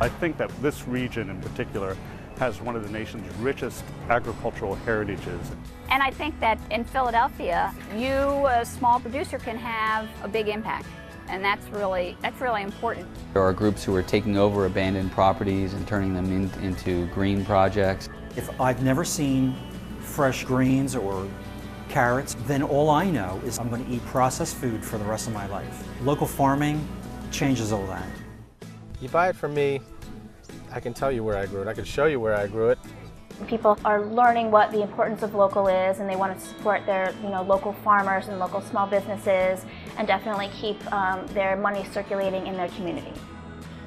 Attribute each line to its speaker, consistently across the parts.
Speaker 1: I think that this region in particular has one of the nation's richest agricultural heritages.
Speaker 2: And I think that in Philadelphia, you, a small producer, can have a big impact. And that's really important.
Speaker 3: There are groups who are taking over abandoned properties and turning them into green projects.
Speaker 4: If I've never seen fresh greens or carrots, then all I know is I'm going to eat processed food for the rest of my life. Local farming changes all that.
Speaker 5: You buy it from me, I can tell you where I grew it. I can show you where I grew it.
Speaker 6: People are learning what the importance of local is, and they want to support their local farmers and local small businesses, and definitely keep their money circulating in their community.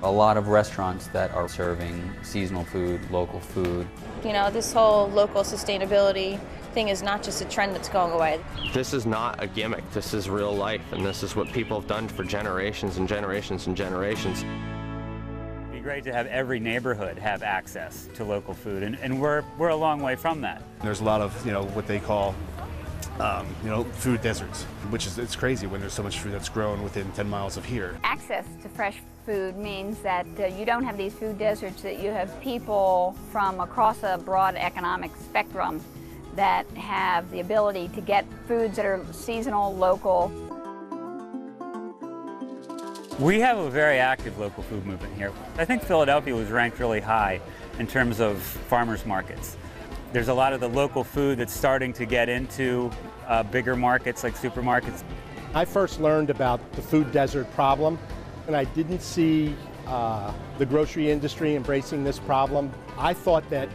Speaker 3: A lot of restaurants that are serving seasonal food, local food.
Speaker 7: You know, this whole local sustainability thing is not just a trend that's going away.
Speaker 8: This is not a gimmick. This is real life, and this is what people have done for generations and generations and generations.
Speaker 9: It'd be great to have every neighborhood have access to local food, and we're a long way from that.
Speaker 10: There's a lot of what they call food deserts, which is it's crazy when there's so much food that's grown within 10 miles of here.
Speaker 2: Access to fresh food means that you don't have these food deserts, that you have people from across a broad economic spectrum that have the ability to get foods that are seasonal, local.
Speaker 9: We have a very active local food movement here. I think Philadelphia was ranked really high in terms of farmers markets. There's a lot of the local food that's starting to get into bigger markets like supermarkets.
Speaker 5: I first learned about the food desert problem, and I didn't see the grocery industry embracing this problem. I thought that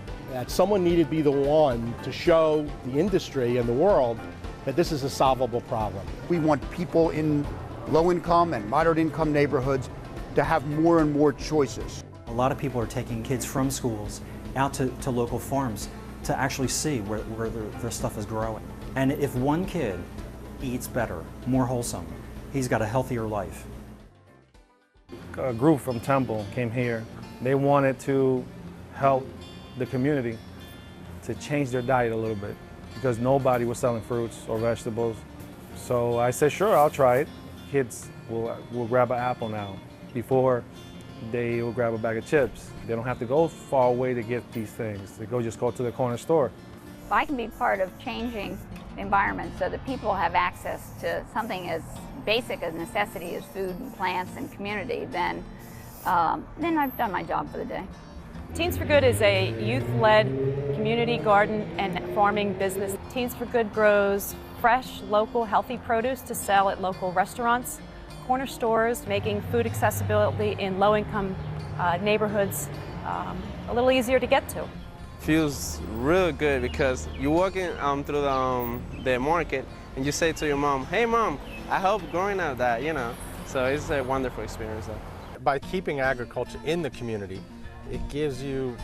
Speaker 5: someone needed to be the one to show the industry and the world that this is a solvable problem.
Speaker 11: We want people in low-income and moderate-income neighborhoods to have more and more choices.
Speaker 4: A lot of people are taking kids from schools out to local farms to actually see where their stuff is growing. And if one kid eats better, more wholesome, he's got a healthier life.
Speaker 5: A group from Temple came here. They wanted to help the community to change their diet a little bit because nobody was selling fruits or vegetables. So I said, sure, I'll try it. Kids will grab an apple now. Before, they will grab a bag of chips. They don't have to go far away to get these things. They just go to the corner store.
Speaker 2: If I can be part of changing the environment so that people have access to something as basic a necessity as food and plants and community, then I've done my job for the day.
Speaker 7: Teens for Good is a youth-led community garden and farming business. Teens for Good grows fresh, local, healthy produce to sell at local restaurants, corner stores, making food accessibility in low-income neighborhoods a little easier to get to.
Speaker 12: Feels real good because you're walking through the market and you say to your mom, "Hey mom, I helped growing up that," So it's a wonderful experience.
Speaker 5: By keeping agriculture in the community, it gives you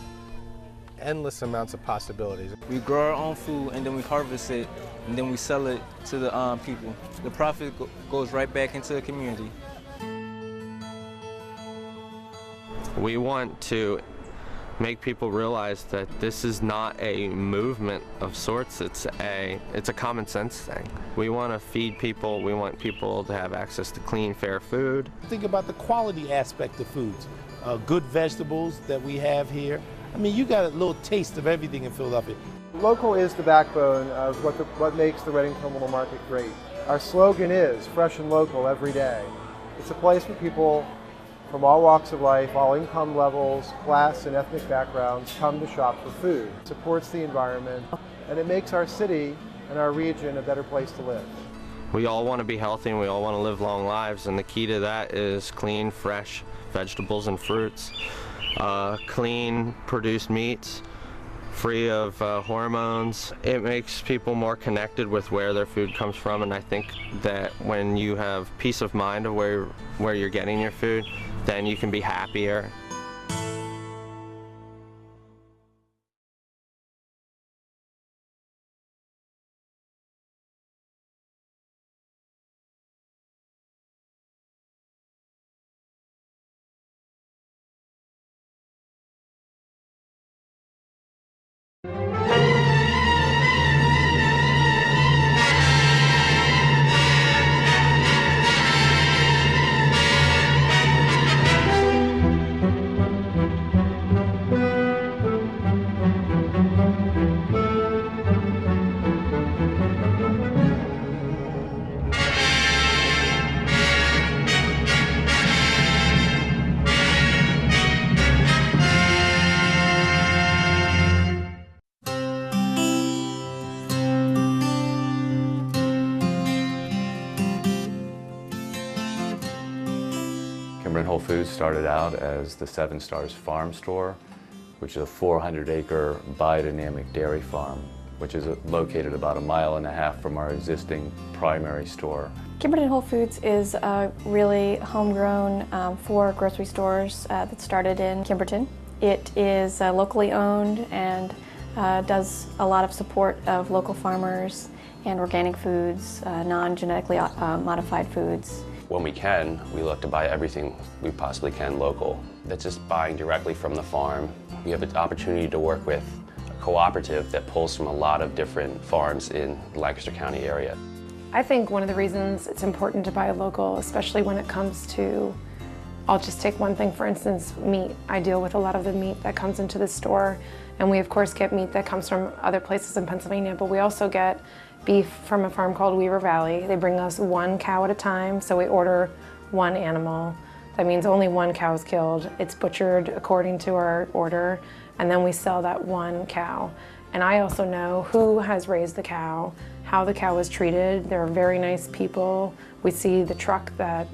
Speaker 5: endless amounts of possibilities.
Speaker 13: We grow our own food and then we harvest it and then we sell it to the people. The profit goes right back into the community.
Speaker 8: We want to make people realize that this is not a movement of sorts, it's a common sense thing. We want to feed people, we want people to have access to clean, fair food.
Speaker 14: Think about the quality aspect of foods. Good vegetables that we have here. I mean, you got a little taste of everything in Philadelphia.
Speaker 15: Local is the backbone of what makes the Reading Terminal Market great. Our slogan is fresh and local every day. It's a place for people from all walks of life, all income levels, class and ethnic backgrounds come to shop for food. It supports the environment, and it makes our city and our region a better place to live.
Speaker 8: We all want to be healthy and we all want to live long lives, and the key to that is clean, fresh vegetables and fruits, clean produced meats, free of hormones. It makes people more connected with where their food comes from, and I think that when you have peace of mind of where you're getting your food, then you can be happier.
Speaker 16: Kimberton Whole Foods started out as the Seven Stars Farm Store, which is a 400-acre biodynamic dairy farm, which is located about 1.5 miles from our existing primary store.
Speaker 17: Kimberton Whole Foods is a really homegrown for grocery stores that started in Kimberton. It is locally owned and does a lot of support of local farmers and organic foods, non-genetically modified foods.
Speaker 18: When we can, we look to buy everything we possibly can local. That's just buying directly from the farm. We have an opportunity to work with a cooperative that pulls from a lot of different farms in the Lancaster County area.
Speaker 19: I think one of the reasons it's important to buy local, especially when it comes to, I'll just take one thing, for instance, meat. I deal with a lot of the meat that comes into the store, and we of course get meat that comes from other places in Pennsylvania, but we also get beef from a farm called Weaver Valley. They bring us 1 cow at a time, so we order 1 animal. That means only 1 cow is killed. It's butchered according to our order, and then we sell that 1 cow. And I also know who has raised the cow, how the cow was treated. They're very nice people. We see the truck that,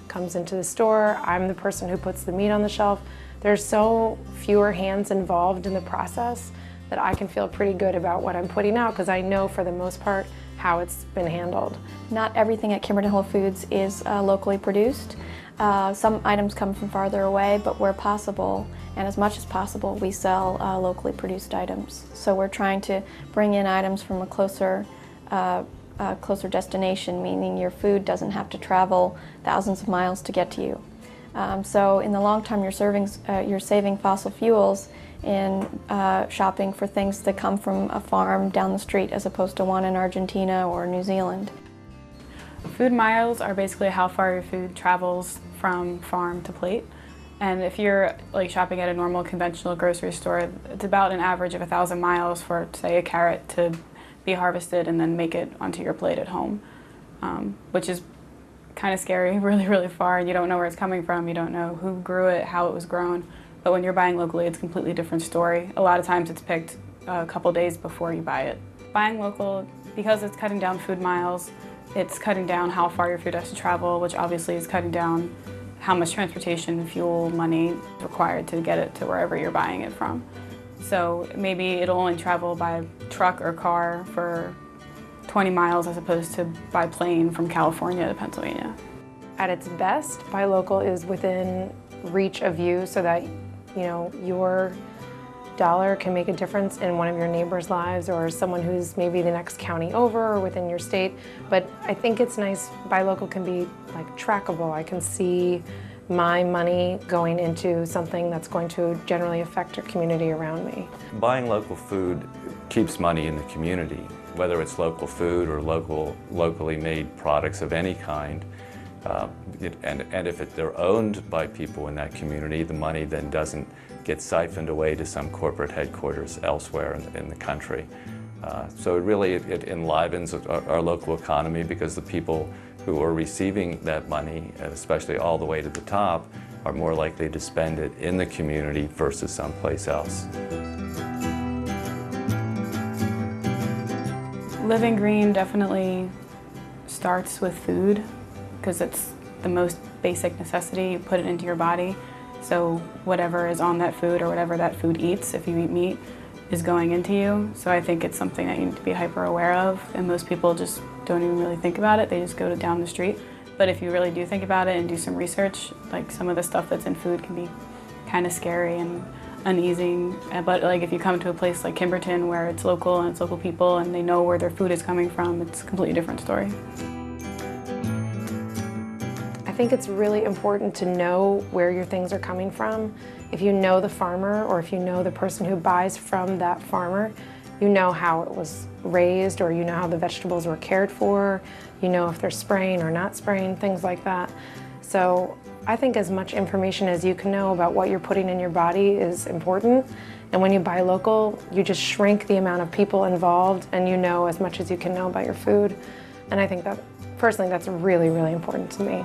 Speaker 19: comes into the store. I'm the person who puts the meat on the shelf. There's so fewer hands involved in the process that I can feel pretty good about what I'm putting out because I know for the most part how it's been handled.
Speaker 17: Not everything at Kimberton Whole Foods is locally produced. Some items come from farther away, but where possible, and as much as possible, we sell locally produced items. So we're trying to bring in items from a closer destination, meaning your food doesn't have to travel thousands of miles to get to you. So in the long term, you're saving fossil fuels in shopping for things that come from a farm down the street as opposed to one in Argentina or New Zealand.
Speaker 20: Food miles are basically how far your food travels from farm to plate. And if you're shopping at a normal conventional grocery store, it's about an average of 1,000 miles for, say, a carrot to be harvested and then make it onto your plate at home, which is kind of scary, really, really far, and you don't know where it's coming from, you don't know who grew it, how it was grown. But when you're buying locally, it's a completely different story. A lot of times it's picked a couple days before you buy it. Buying local, because it's cutting down food miles, it's cutting down how far your food has to travel, which obviously is cutting down how much transportation, fuel, money is required to get it to wherever you're buying it from. So maybe it'll only travel by truck or car for 20 miles as opposed to by plane from California to Pennsylvania.
Speaker 19: At its best, buy local is within reach of you so that your dollar can make a difference in one of your neighbors' lives or someone who's maybe the next county over or within your state. But I think it's nice, buy local can be trackable. I can see my money going into something that's going to generally affect your community around me.
Speaker 16: Buying local food keeps money in the community, whether it's local food or locally made products of any kind. And if they're owned by people in that community, the money then doesn't get siphoned away to some corporate headquarters elsewhere in the country. So it enlivens our local economy because the people who are receiving that money, especially all the way to the top, are more likely to spend it in the community versus someplace else.
Speaker 20: Living green definitely starts with food because it's the most basic necessity. You put it into your body, so whatever is on that food or whatever that food eats, if you eat meat, is going into you. So I think it's something that you need to be hyper aware of, and most people just don't even really think about it. They just go down the street. But if you really do think about it and do some research, some of the stuff that's in food can be kind of scary and uneasy. But if you come to a place like Kimberton where it's local and it's local people and they know where their food is coming from, it's a completely different story.
Speaker 19: I think it's really important to know where your things are coming from. If you know the farmer or if you know the person who buys from that farmer, you know how it was raised or you know how the vegetables were cared for, you know if they're spraying or not spraying, things like that. So I think as much information as you can know about what you're putting in your body is important. And when you buy local, you just shrink the amount of people involved and you know as much as you can know about your food. And I think that, personally, that's really, really important to me.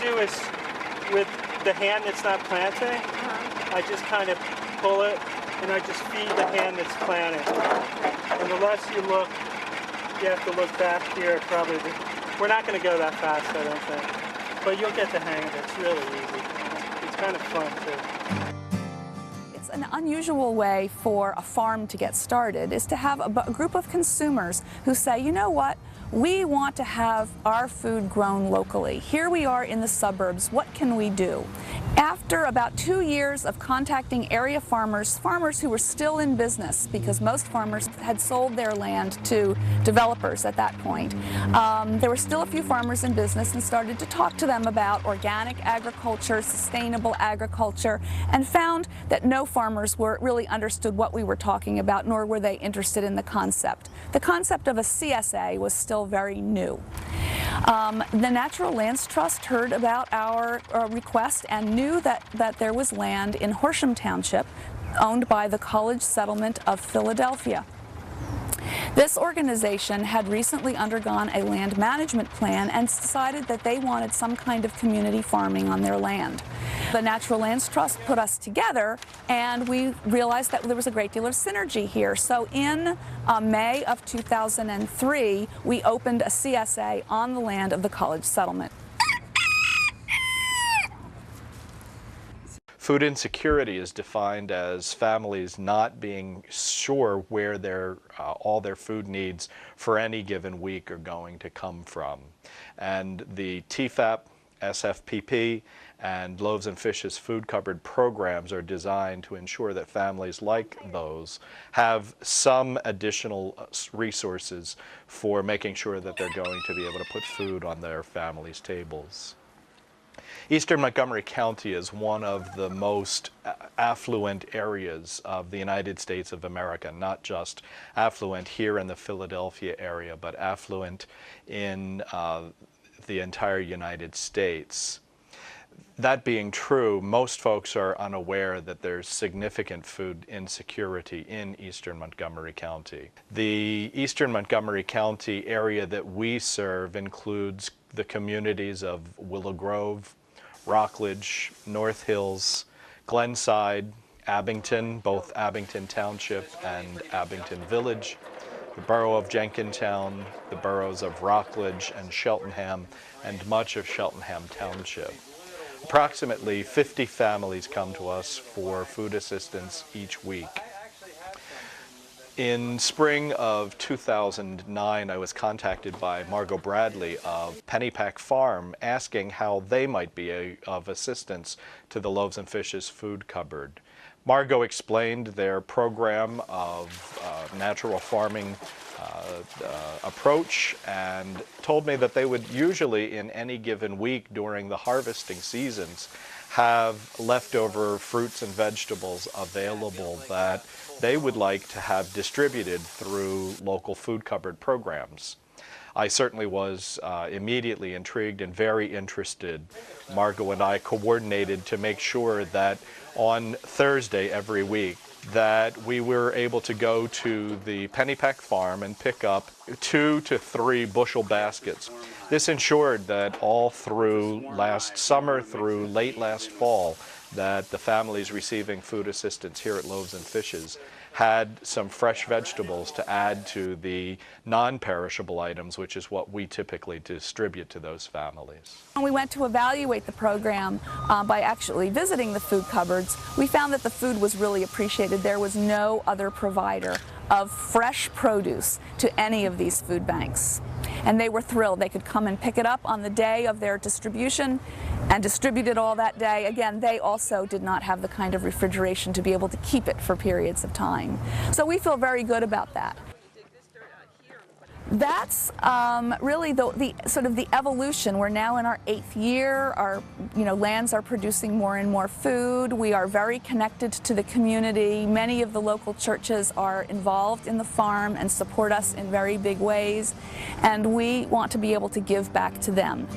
Speaker 21: do is, with the hand that's not planting, I just kind of pull it and I just feed the hand that's planting. And the less you look, you have to look back here probably. We're not going to go that fast, I don't think. But you'll get the hang of it. It's really easy. It's kind of fun too.
Speaker 22: It's an unusual way for a farm to get started is to have a group of consumers who say, you know what, we want to have our food grown locally. Here we are in the suburbs, what can we do? After about 2 years of contacting area farmers who were still in business, because most farmers had sold their land to developers at that point, there were still a few farmers in business, and started to talk to them about organic agriculture, sustainable agriculture, and found that no farmers really understood what we were talking about, nor were they interested in the concept. The concept of a CSA was still very new. The Natural Lands Trust heard about our request and knew that there was land in Horsham Township owned by the College Settlement of Philadelphia. This organization had recently undergone a land management plan and decided that they wanted some kind of community farming on their land. The Natural Lands Trust put us together, and we realized that there was a great deal of synergy here. So in May of 2003, we opened a CSA on the land of the College Settlement.
Speaker 23: Food insecurity is defined as families not being sure where all their food needs for any given week are going to come from. And the TFAP, SFPP, and Loaves and Fishes food cupboard programs are designed to ensure that families like those have some additional resources for making sure that they're going to be able to put food on their families' tables. Eastern Montgomery County is one of the most affluent areas of the United States of America, not just affluent here in the Philadelphia area, but affluent in the entire United States. That being true, most folks are unaware that there's significant food insecurity in Eastern Montgomery County. The Eastern Montgomery County area that we serve includes the communities of Willow Grove, Rockledge, North Hills, Glenside, Abington, both Abington Township and Abington Village, the borough of Jenkintown, the boroughs of Rockledge and Cheltenham, and much of Cheltenham Township. Approximately 50 families come to us for food assistance each week. In spring of 2009, I was contacted by Margot Bradley of Pennypack Farm asking how they might be of assistance to the Loaves and Fishes food cupboard. Margot explained their program of natural farming approach and told me that they would usually in any given week during the harvesting seasons have leftover fruits and vegetables available that they would like to have distributed through local food cupboard programs. I certainly was immediately intrigued and very interested. Margot and I coordinated to make sure that on Thursday every week that we were able to go to the Pennypack Farm and pick up 2 to 3 bushel baskets. This ensured that all through last summer through late last fall that the families receiving food assistance here at Loaves and Fishes had some fresh vegetables to add to the non-perishable items, which is what we typically distribute to those families.
Speaker 22: When we went to evaluate the program by actually visiting the food cupboards, we found that the food was really appreciated. There was no other provider of fresh produce to any of these food banks. And they were thrilled. They could come and pick it up on the day of their distribution and distribute it all that day. Again, they also did not have the kind of refrigeration to be able to keep it for periods of time. So we feel very good about that. That's really the sort of the evolution. We're now in our 8th year. Our lands are producing more and more food. We are very connected to the community. Many of the local churches are involved in the farm and support us in very big ways. And we want to be able to give back to them.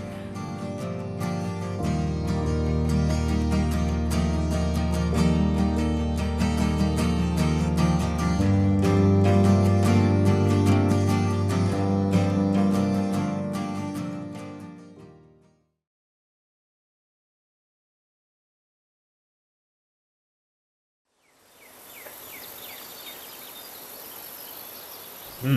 Speaker 1: Dad, what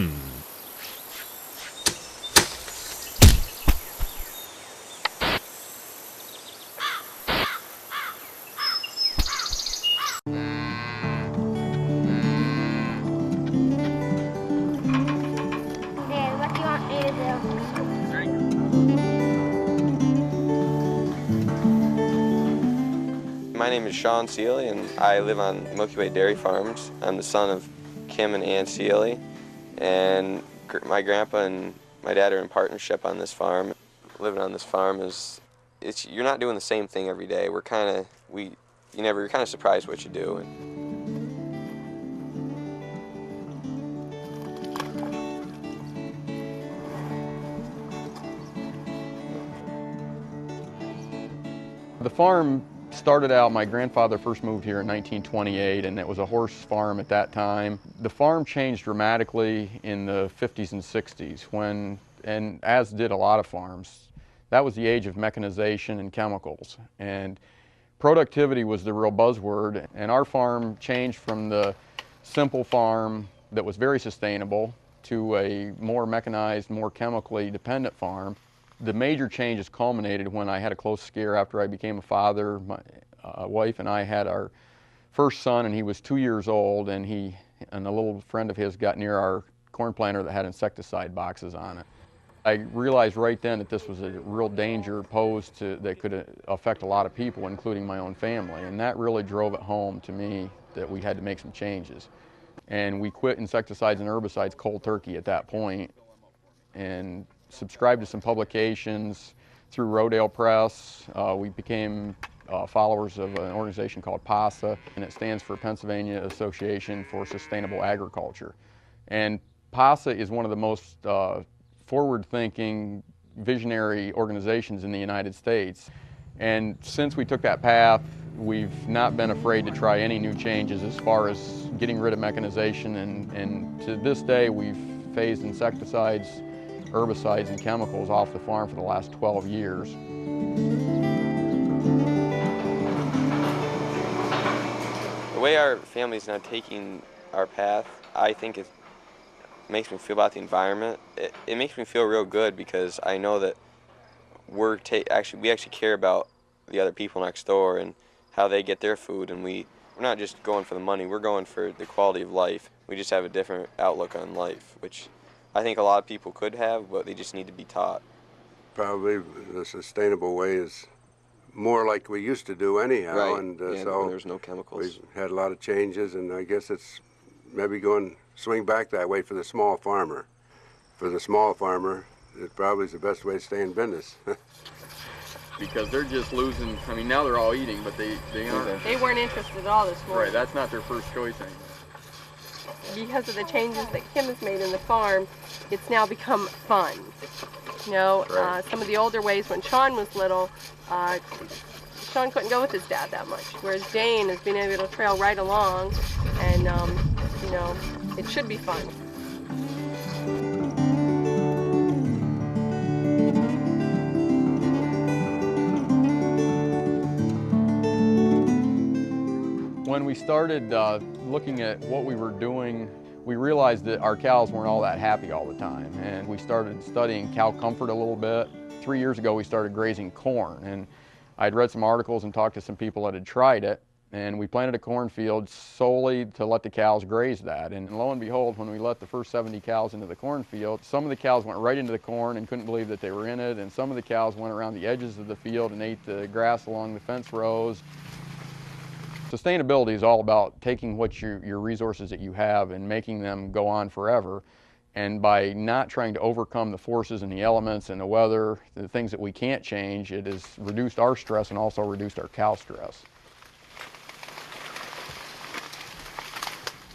Speaker 1: do you want me to do?
Speaker 3: My name is Sean Sealy, and I live on Milky Way Dairy Farms. I'm the son of Kim and Ann Sealy, and my grandpa and my dad are in partnership on this farm. Living on this farm you're not doing the same thing every day. You're kind of surprised what you do.
Speaker 6: The farm started out, my grandfather first moved here in 1928, and it was a horse farm at that time. The farm changed dramatically in the 50s and 60s and as did a lot of farms. That was the age of mechanization and chemicals, and productivity was the real buzzword, and our farm changed from the simple farm that was very sustainable to a more mechanized, more chemically dependent farm. The major changes culminated when I had a close scare after I became a father. My wife and I had our first son, and he was 2 years old, and a little friend of his got near our corn planter that had insecticide boxes on it. I realized right then that this was a real danger posed that could affect a lot of people, including my own family, and that really drove it home to me that we had to make some changes. And we quit insecticides and herbicides cold turkey at that point, and subscribed to some publications through Rodale Press. We became followers of an organization called PASA, and it stands for Pennsylvania Association for Sustainable Agriculture. And PASA is one of the most forward-thinking, visionary organizations in the United States. And since we took that path, we've not been afraid to try any new changes as far as getting rid of mechanization, and to this day we've phased insecticides, herbicides, and chemicals off the farm for the last 12 years.
Speaker 3: The way our family's now taking our path, I think it makes me feel about the environment. It makes me feel real good because I know that we actually care about the other people next door and how they get their food, and we're not just going for the money, we're going for the quality of life. We just have a different outlook on life, which I think a lot of people could have, but they just need to be taught.
Speaker 24: Probably the sustainable way is more like we used to do anyhow,
Speaker 3: right.
Speaker 24: And
Speaker 3: so there's no chemicals.
Speaker 24: We've had a lot of changes, and I guess it's maybe swing back that way for the small farmer. For the small farmer, it probably is the best way to stay in business.
Speaker 6: Because they're just losing, I mean, now they're all eating, but they aren't.
Speaker 25: They weren't interested at all this morning.
Speaker 6: Right, that's not their first choice anymore.
Speaker 25: Because of the changes that Kim has made in the farm, it's now become fun. You know,
Speaker 6: right.
Speaker 25: Some of the older ways when Sean was little, Sean couldn't go with his dad that much, whereas Dane has been able to trail right along, and you know, it should be fun.
Speaker 6: When we started looking at what we were doing, we realized that our cows weren't all that happy all the time, and we started studying cow comfort a little bit. 3 years ago we started grazing corn, and I'd read some articles and talked to some people that had tried it, and we planted a cornfield solely to let the cows graze that. And lo and behold, when we let the first 70 cows into the cornfield, some of the cows went right into the corn and couldn't believe that they were in it, and some of the cows went around the edges of the field and ate the grass along the fence rows. Sustainability is all about taking your resources that you have and making them go on forever. And by not trying to overcome the forces and the elements and the weather, the things that we can't change, it has reduced our stress and also reduced our cow stress.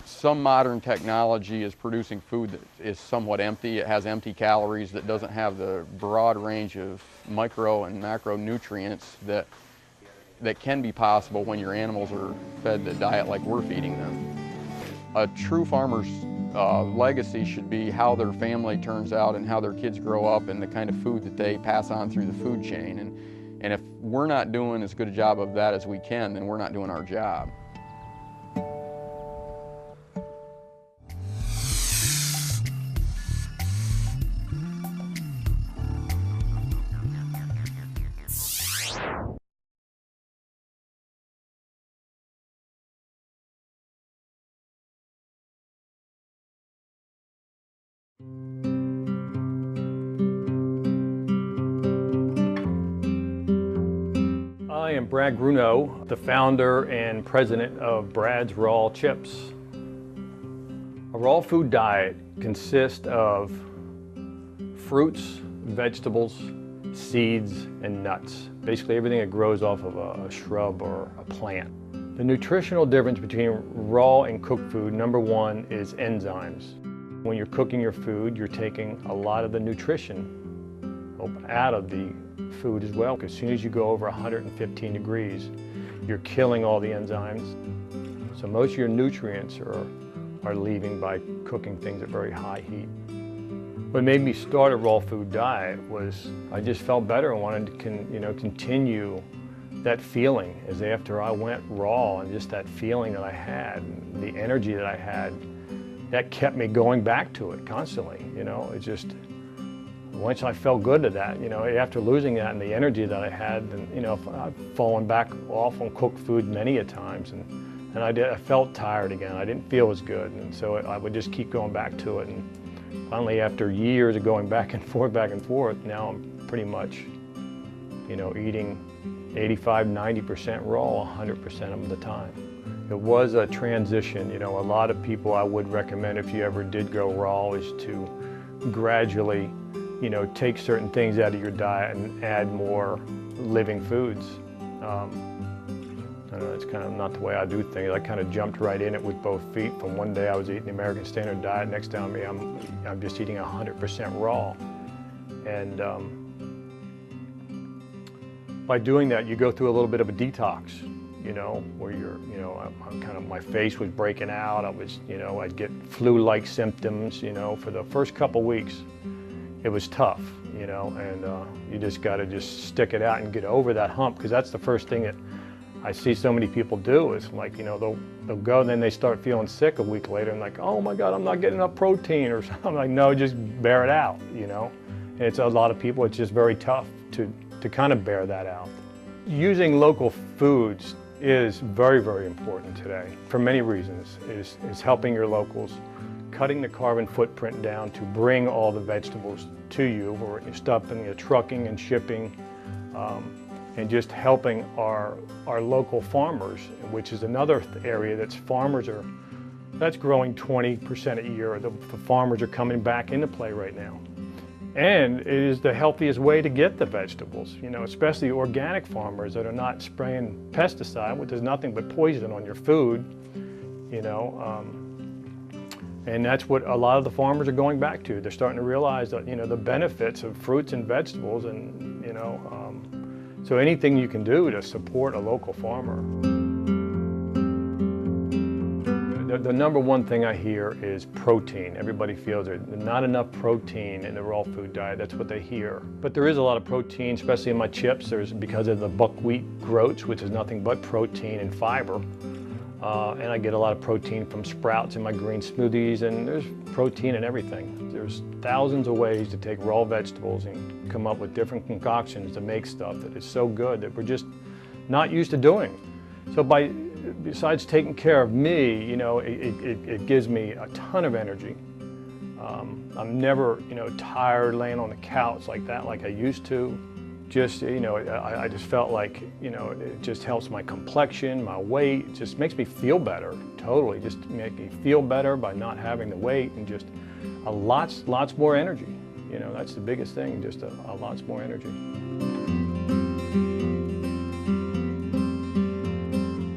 Speaker 6: Some modern technology is producing food that is somewhat empty. It has empty calories, that doesn't have the broad range of micro and macronutrients that can be possible when your animals are fed the diet like we're feeding them. A true farmer's legacy should be how their family turns out and how their kids grow up and the kind of food that they pass on through the food chain. And if we're not doing as good a job of that as we can, then we're not doing our job.
Speaker 5: I am Brad Grunow, the founder and president of Brad's Raw Chips. A raw food diet consists of fruits, vegetables, seeds, and nuts. Basically everything that grows off of a shrub or a plant. The nutritional difference between raw and cooked food, number one, is enzymes. When you're cooking your food, you're taking a lot of the nutrition out of the food as well. As soon as you go over 115 degrees, you're killing all the enzymes. So most of your nutrients are leaving by cooking things at very high heat. What made me start a raw food diet was I just felt better and wanted to continue that feeling as after I went raw, and just that feeling that I had, and the energy that I had, that kept me going back to it constantly. It just, once I felt good to that, after losing that and the energy that I had, and I've fallen back off on cooked food many a times, and I felt tired again. I didn't feel as good, and so I would just keep going back to it. And finally, after years of going back and forth, now I'm pretty much, eating 85–90% raw 100% of the time. It was a transition. A lot of people I would recommend, if you ever did go raw, is to gradually, take certain things out of your diet and add more living foods. I don't know, it's kind of not the way I do things. I kind of jumped right in it with both feet. From one day I was eating the American Standard Diet, next time I'm just eating 100% raw. And by doing that, you go through a little bit of a detox, where you're, I'm kind of, my face was breaking out. I was, I'd get flu-like symptoms, for the first couple weeks. It was tough, and you just got to stick it out and get over that hump, because that's the first thing that I see so many people do is like, they'll go and then they start feeling sick a week later and like, oh my God, I'm not getting enough protein or something. I'm like, no, just bear it out, And it's a lot of people, it's just very tough to kind of bear that out. Using local foods is very, very important today for many reasons. It's helping your locals, cutting the carbon footprint down to bring all the vegetables to you, or stuffing, trucking and shipping, and just helping our local farmers, which is another area that's growing 20% a year. The farmers are coming back into play right now. And it is the healthiest way to get the vegetables, especially organic farmers that are not spraying pesticide, which is nothing but poison on your food, and that's what a lot of the farmers are going back to. They're starting to realize that, the benefits of fruits and vegetables, and, so anything you can do to support a local farmer. The number one thing I hear is protein. Everybody feels there's not enough protein in the raw food diet. That's what they hear. But there is a lot of protein, especially in my chips. There's because of the buckwheat groats, which is nothing but protein and fiber. And I get a lot of protein from sprouts in my green smoothies, and there's protein in everything. There's thousands of ways to take raw vegetables and come up with different concoctions to make stuff that is so good that we're just not used to doing. So besides taking care of me, it gives me a ton of energy. I'm never, tired laying on the couch like that, like I used to. Just, I just felt like, it just helps my complexion, my weight. It just makes me feel better, totally. Just make me feel better by not having the weight, and just lots more energy. That's the biggest thing, just a lots more energy.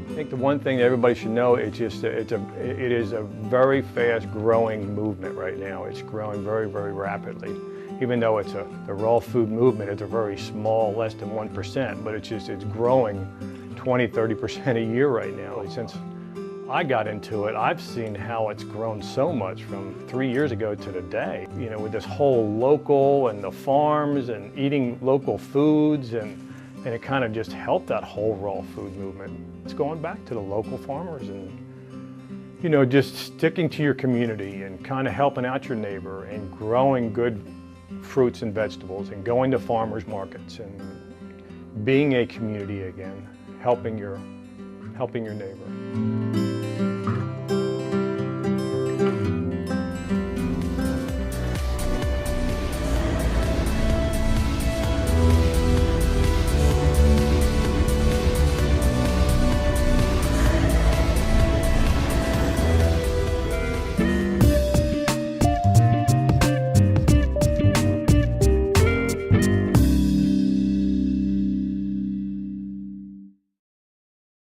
Speaker 5: I think the one thing that everybody should know, it is a very fast growing movement right now. It's growing very, very rapidly. Even though the raw food movement is a very small, less than 1%, but it's growing 20–30% a year right now. Since I got into it, I've seen how it's grown so much from 3 years ago to today. With this whole local and the farms and eating local foods, and it kind of just helped that whole raw food movement. It's going back to the local farmers and, just sticking to your community and kind of helping out your neighbor and growing good fruits and vegetables and going to farmers markets and being a community again, helping your neighbor.